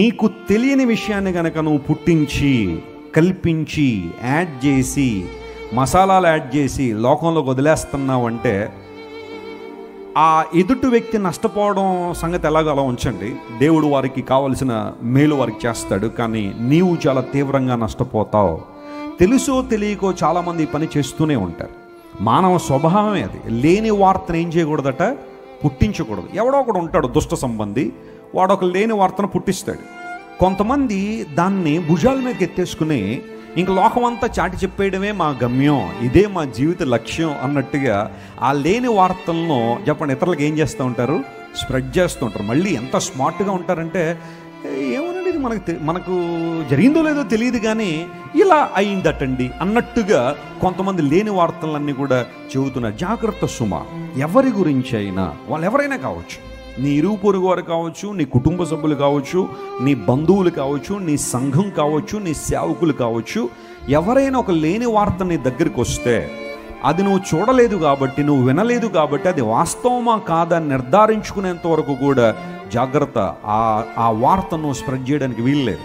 నీకు తెలియని విషయాన్ని కనుక నువ్వు పుట్టించి కల్పించి యాడ్ చేసి మసాలాలు యాడ్ చేసి లోకంలోకి వదిలేస్తున్నావు అంటే ఆ ఎదుటి వ్యక్తి నష్టపోవడం సంగతి ఎలాగో అలా ఉంచండి. దేవుడు వారికి కావలసిన మేలు వారికి చేస్తాడు, కానీ నీవు చాలా తీవ్రంగా నష్టపోతావు. తెలుసో తెలియకో చాలామంది ఈ పని చేస్తూనే ఉంటారు. మానవ స్వభావమే అది. లేని వార్తను ఏం చేయకూడదట, పుట్టించకూడదు. ఎవడో ఒకడు ఉంటాడు దుష్ట సంబంధి, వాడు ఒక లేని వార్తను పుట్టిస్తాడు. కొంతమంది దాన్ని భుజాల మీద ఎత్తేసుకుని ఇంక లోకమంతా చాటి చెప్పేయడమే మా గమ్యం, ఇదే మా జీవిత లక్ష్యం అన్నట్టుగా ఆ లేని వార్తలను చెప్పండి ఇతరులకు ఏం చేస్తూ ఉంటారు, స్ప్రెడ్ చేస్తూ ఉంటారు. మళ్ళీ ఎంత స్మార్ట్గా ఉంటారంటే ఏమోనండి ఇది మనకు జరిగిందో లేదో తెలియదు కానీ ఇలా అయిందటండి అన్నట్టుగా కొంతమంది లేని వార్తలన్నీ కూడా చెబుతున్నారు. జాగ్రత్త సుమ. ఎవరి గురించి అయినా, వాళ్ళు ఎవరైనా కావచ్చు, నీ ఇరుగు పొరుగు వారు కావచ్చు, నీ కుటుంబ సభ్యులు కావచ్చు, నీ బంధువులు కావచ్చు, నీ సంఘం కావచ్చు, నీ సేవకులు కావచ్చు, ఎవరైనా ఒక లేని వార్త నీ దగ్గరికి వస్తే అది నువ్వు చూడలేదు కాబట్టి, నువ్వు వినలేదు కాబట్టి అది వాస్తవమా కాదా నిర్ధారించుకునేంత వరకు కూడా జాగ్రత్త. ఆ వార్తను స్ప్రెడ్ చేయడానికి వీల్లేదు.